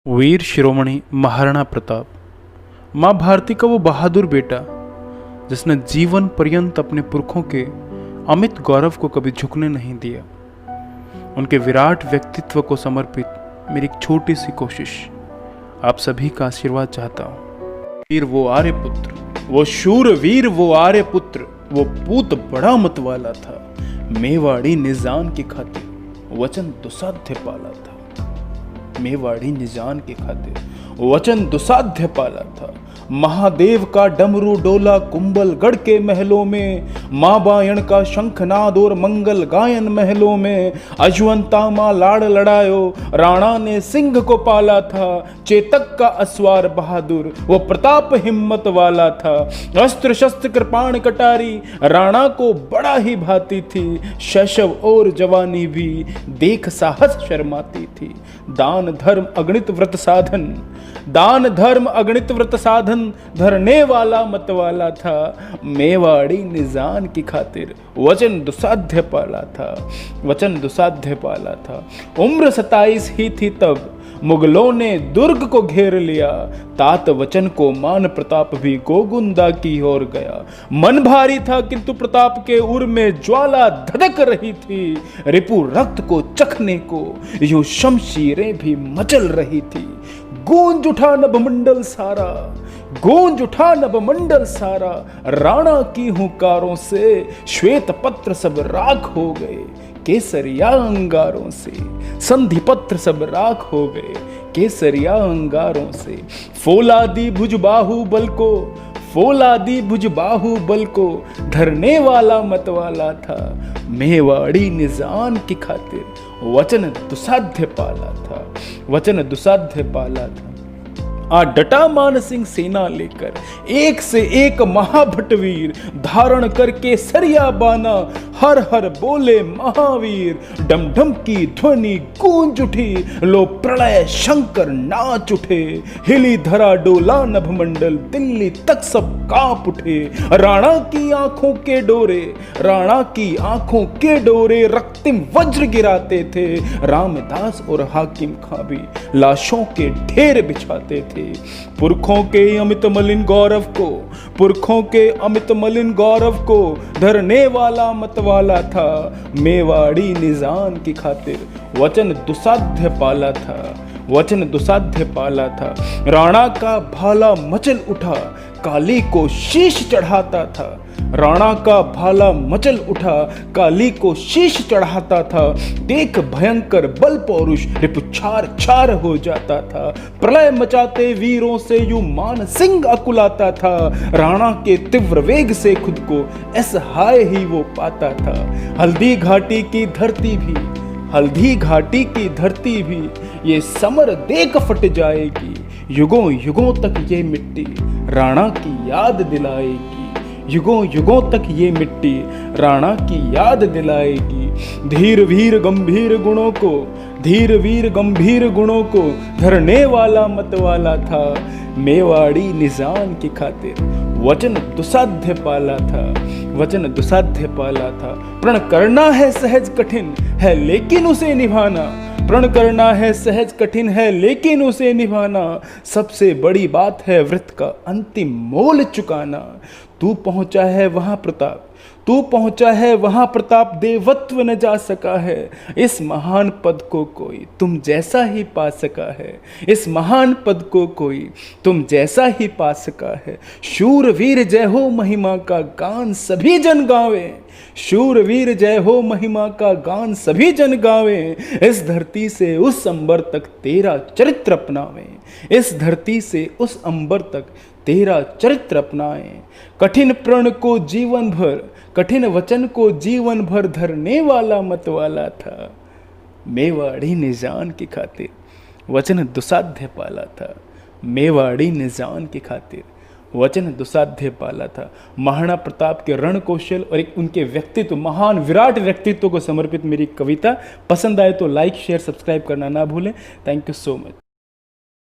वीर शिरोमणि महाराणा प्रताप, माँ भारती का वो बहादुर बेटा जिसने जीवन पर्यंत अपने पुरखों के अमित गौरव को कभी झुकने नहीं दिया। उनके विराट व्यक्तित्व को समर्पित मेरी एक छोटी सी कोशिश आप सभी का आशीर्वाद चाहता हूँ। वीर वो आर्य पुत्र, वो शूर वीर वो आर्य पुत्र, वो पूत बड़ा मत वाला था, मेवाड़ी निजान की खातिर वचन दुसाध्य पाला था। मेवाड़ी निजान के खातिर वचन दुसाध्य पाला था। महादेव का डमरू डोला कुंभलगढ़ के महलों में, माँ बायण का शंखनाद और मंगल गायन महलों में। अजवंता माँ लाड़ लड़ायो, राणा ने सिंह को पाला था। चेतक का अस्वार बहादुर, वो प्रताप हिम्मत वाला था। अस्त्र शस्त्र कृपाण कटारी राणा को बड़ा ही भाती थी। शैशव और जवानी भी देख साहस शर्माती थी। दान धर्म अगणित व्रत साधन, दान धर्म अगणित व्रत साधन धरने वाला मत वाला था। मेवाड़ी निजान की खातिर वचन दुसाध्य पाला था, वचन दुसाध्य पाला था। उम्र 27 ही थी तब मुगलों ने दुर्ग को घेर लिया। तात वचन को मान प्रताप भी गोगुंदा की ओर गया। मन भारी था किंतु प्रताप के उर में ज्वाला धधक रही थी। रिपु रक्त को चखने को यूं शमशीरें भी मचल रही थी। गूंज उठा नभमंडल सारा, गूंज उठा नभमंडल सारा। राणा की हुंकारों से श्वेत पत्र सब राख हो गए केसरिया अंगारों से। संधि पत्र सब राख हो गए केसरिया अंगारों से। फौलादी भुज बाहुबल को, फौलादी भुज बाहुबल को धरने वाला मत वाला था। मेवाड़ी निजान की खातिर वचन दुसाध्य पाला था, वचन दुसाध्य पाला था। डटा मान सिंह सेना लेकर एक से एक महाभटवीर, धारण करके सरिया बाना हर हर बोले महावीर। डम डम की ध्वनि गूंज उठी, लो प्रलय शंकर नाच उठे। हिली धरा डोला नभमंडल, दिल्ली तक सब कांप उठे। राणा की आंखों के डोरे, राणा की आंखों के डोरे रक्तिम वज्र गिराते थे। रामदास और हाकिम खां भी लाशों के ढेर बिछाते थे। पुरखों के अमित मलिन गौरव को, पुरखों के अमित मलिन गौरव को धरने वाला मत वाला था। मेवाड़ी निजान की खातिर वचन दुसाध्य पाला था, वचन दुसाध्य पाला था। राणा का भाला मचल उठा, काली को शीश चढ़ाता था। राणा का भाला मचल उठा, काली को शीश चढ़ाता था। देख भयंकर बल पौरुष रिपुछार छार हो जाता था। प्रलय मचाते वीरों से यूं मान सिंह अकुलाता था। राणा के तीव्र वेग से खुद को असहाय ही वो पाता था। हल्दी घाटी की धरती भी, हल्दी घाटी की धरती भी ये समर देख फट जाएगी। युगों युगों तक ये मिट्टी राणा की याद दिलाएगी। युगों युगों तक ये मिट्टी राणा की याद दिलाएगी। धीर वीर गंभीर गुणों को, धीर वीर गंभीर गुणों को धरने वाला मत वाला था। मेवाड़ी निजान की खातिर वचन दुसाध्य पाला था, वचन दुसाध्य पाला था। प्रण करना है सहज कठिन है लेकिन उसे निभाना, प्रण करना है सहज कठिन है लेकिन उसे निभाना। सबसे बड़ी बात है व्रत का अंतिम मोल चुकाना। तू पहुंचा है वहां प्रताप, तू पहुंचा है वहां प्रताप, देवत्व न जा सका है। इस महान पद को कोई तुम जैसा ही पा सका है, इस महान पद को कोई तुम जैसा ही पा सका है। शूर वीर जय हो महिमा का गान सभी जन गावे, शूर वीर जय हो महिमा का गान सभी जन गावे। इस धरती से उस अंबर तक तेरा चरित्र अपनावे, इस धरती से उस अंबर तक तेरा चरित्र अपनाए। कठिन प्रण को जीवन भर, कठिन वचन को जीवन भर धरने वाला मत वाला था। मेवाड़ी निजान की खातिर वचन दुसाध्य पाला था। मेवाड़ी निजान की खातिर वचन दुसाध्य पाला था। महाराणा प्रताप के रण कौशल और एक उनके व्यक्तित्व, महान विराट व्यक्तित्व को समर्पित मेरी कविता। पसंद आए तो लाइक शेयर सब्सक्राइब करना ना भूलें। Thank you so much.